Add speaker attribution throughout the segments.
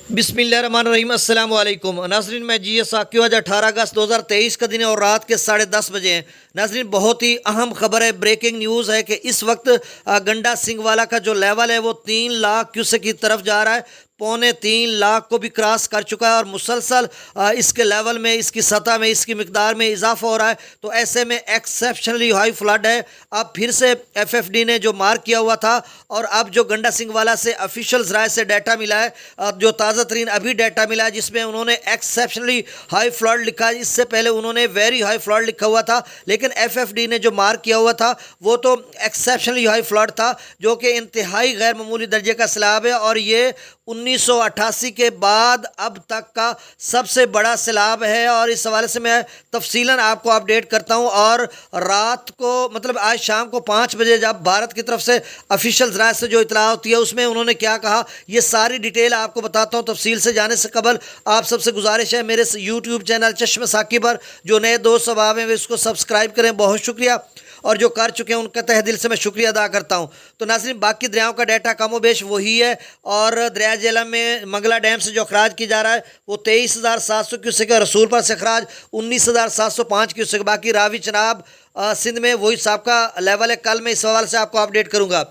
Speaker 1: बिस्मिल्लाहिर्रहमानिर्रहीम अस्सलाम वालेकुम नाज़रीन, मैं जी एस साकिब। आज 18 अगस्त 2023 का दिन है और रात के 10:30 बजे हैं। नाज़रीन, बहुत ही अहम खबर है, ब्रेकिंग न्यूज़ है कि इस वक्त गंडा सिंह वाला का जो लेवल है वो 3 लाख क्यूसेक की तरफ जा रहा है। 2.25 लाख को भी क्रॉस कर चुका है और मुसलसल इसके लेवल में, इसकी सतह में, इसकी मिकदार में इजाफा हो रहा है। तो ऐसे में एक्सेप्शनली हाई फ्लड है। अब फिर से FFD ने जो मार्क किया हुआ था और अब जो गंडा सिंह वाला से ऑफिशियल ज़राए से डाटा मिला है, जो ताज़ा तरीन अभी डाटा मिला है जिसमें उन्होंने एक्सेप्शनली हाई फ्लड लिखा है। इससे पहले उन्होंने वेरी हाई फ्लड लिखा हुआ था, लेकिन FFD ने जो मार्क किया हुआ था वो तो एक्सेप्शनली हाई फ्लड था, जो कि इंतहाई गैर मामूली दर्जे का सैलाब है। और ये 1988 के बाद अब तक का सबसे बड़ा सैलाब है। और इस हवाले से मैं तफसीलन आपको अपडेट करता हूँ। और रात को, मतलब आज शाम को 5 बजे जब भारत की तरफ से ऑफिशियल ज़राए से जो इतला होती है उसमें उन्होंने क्या कहा, ये सारी डिटेल आपको बताता हूँ। तफसील से जाने से कबल आप सबसे गुजारिश है, मेरे यूट्यूब चैनल चश्म साकिब पर जो नए दोस्त अब आए हैं इसको सब्सक्राइब करें। बहुत शुक्रिया, और जो कर चुके हैं उनका तहे दिल से मैं शुक्रिया अदा करता हूं। तो नाज़रीन, बाकी दरियाओं का डाटा कम बेश वही है। और दरिया झेलम में मंगला डैम से जो अखराज किया जा रहा है वो 23,700 क्यूसेक है। रसूलपुर से अखराज 19,705 क्यूसेक। बाकी रावी चनाब सिंध में वही सबका लेवल है। कल मैं इस हवाले से आपको अपडेट करूंगा।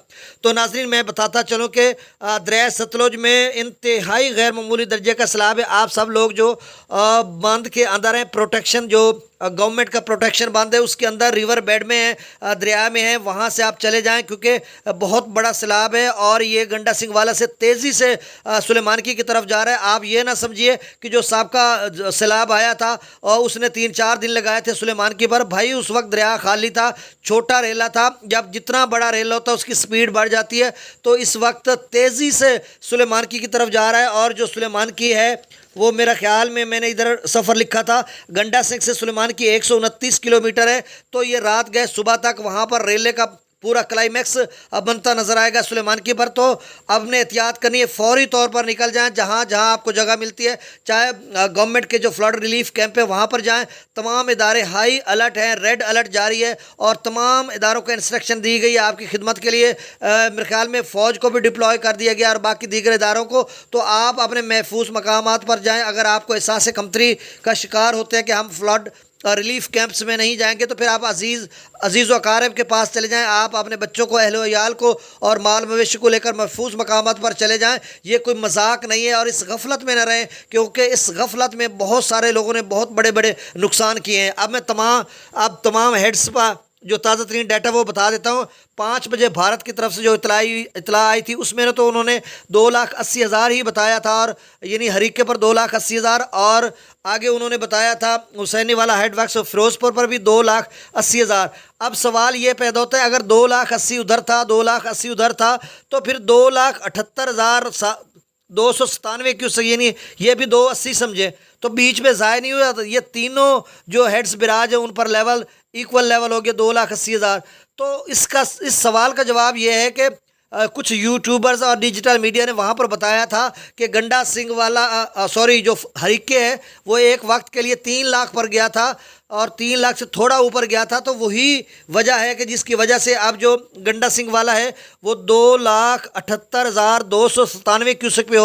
Speaker 1: तो नाज़रीन, मैं बताता चलूँ कि दरिया सतलुज में इंतहाई गैर मामूली दर्जे का सैलाब है। आप सब लोग जो बांध के अंदर हैं, प्रोटेक्शन जो गवर्नमेंट का प्रोटेक्शन बांध है उसके अंदर रिवर बेड में है, दरिया में है, वहाँ से आप चले जाएं क्योंकि बहुत बड़ा सैलाब है। और ये गंडा सिंह वाला से तेज़ी से सुलेमानकी की तरफ जा रहा है। आप ये ना समझिए कि जो सबका सैलाब आया था और उसने 3-4 दिन लगाए थे सुलेमानकी पर। भाई उस वक्त दरिया खाली था, छोटा रेला था। जब जितना बड़ा रेला होता है उसकी स्पीड बढ़ जाती है। तो इस वक्त तेज़ी से सुलेमानकी की तरफ जा रहा है। और जो सुलेमानकी है वो मेरा ख्याल में, मैंने इधर सफ़र लिखा था, गंडा सिंह से सुलेमानकी 129 किलोमीटर है। तो ये रात गए सुबह तक वहाँ पर रेले का पूरा क्लाइमैक्स बनता नज़र आएगा सुलेमानकी पर। तो अब ने एहतियात करनी है, फौरी तौर पर निकल जाएं जहाँ जहाँ आपको जगह मिलती है। चाहे गवर्नमेंट के जो फ्लड रिलीफ कैंप है वहाँ पर जाएं। तमाम इदारे हाई अलर्ट हैं, रेड अलर्ट जारी है और तमाम इदारों को इंस्ट्रक्शन दी गई है आपकी खिदमत के लिए। मेरे ख्याल में फ़ौज को भी डिप्लॉय कर दिया गया और बाकी दीगर इदारों को। तो आप अपने महफूज मकामात पर जाएँ। अगर आपको एहसास कमतरी का शिकार होते हैं कि हम फ्लड रिलीफ कैंप्स में नहीं जाएंगे, तो फिर आप अजीज़ व अकारिब के पास चले जाएं। आप अपने बच्चों को, अहल वयाल को और माल मवेशी को लेकर महफूज मकामात पर चले जाएं। ये कोई मजाक नहीं है। और इस गफलत में न रहें क्योंकि इस गफलत में बहुत सारे लोगों ने बहुत बड़े बड़े नुकसान किए हैं। अब मैं तमाम हेड्स पर जो ताज़ा तरीन डाटा वो बता देता हूँ। 5 बजे भारत की तरफ से जो इतला आई थी उसमें तो उन्होंने 2,80,000 ही बताया था, और यानी हरीके पर 2,80,000। और आगे उन्होंने बताया था हुसैनी वाला हेडवर्क्स फिरोजपुर पर भी 2,80,000। अब सवाल ये पैदा होता है, अगर 2,80,000 उधर था, 2,80,000 उधर था, तो फिर 2,78,297 क्यों, यानी ये भी 2,80 समझे, तो बीच में ज़ाय नहीं हुआ। तो ये तीनों जो हेड्स बिराज हैं उन पर लेवल इक्वल लेवल हो गया 2,80,000। तो इस सवाल का जवाब ये है कि कुछ यूट्यूबर्स और डिजिटल मीडिया ने वहाँ पर बताया था कि गंडा सिंह वाला जो हरीके है वो एक वक्त के लिए 3 लाख पर गया था और 3 लाख से थोड़ा ऊपर गया था। तो वही वजह है कि जिसकी वजह से अब जो गंडा सिंह वाला है वो 2,78,297 क्यूसेक पे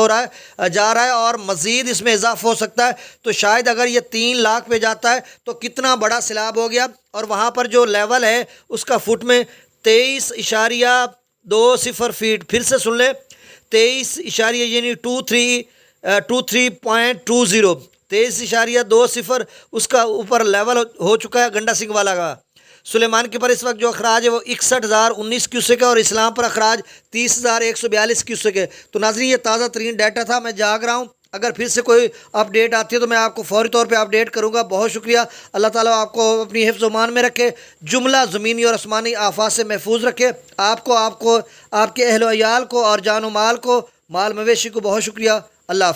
Speaker 1: जा रहा है और मज़ीद इसमें इजाफा हो सकता है। तो शायद अगर ये 3 लाख पे जाता है तो कितना बड़ा सैलाब हो गया। और वहाँ पर जो लेवल है उसका फुट में 23.20 फीट। फिर से सुन ले, 23 इशारिया यानी 23.20 23.20 उसका ऊपर लेवल हो चुका है गंडा सिंह वाला का। सुलेमान के पर इस वक्त जो अखराज है वो 61,019 क्यूसेक है और इस्लाम पर अखराज 30,142 क्यूसेक है। तो नाज़रीन, ये ताज़ा तरीन डाटा था, मैं जाग रहा हूँ। अगर फिर से कोई अपडेट आती है तो मैं आपको फौरी तौर पे अपडेट करूंगा। बहुत शुक्रिया। अल्लाह ताला आपको अपनी हिफ्ज़ मान में रखे, जुमला ज़मीनी और आसमानी आफात से महफूज रखे। आपको आपके अहल वयाल को और जान माल को, माल मवेशी को बहुत शुक्रिया। अल्लाह।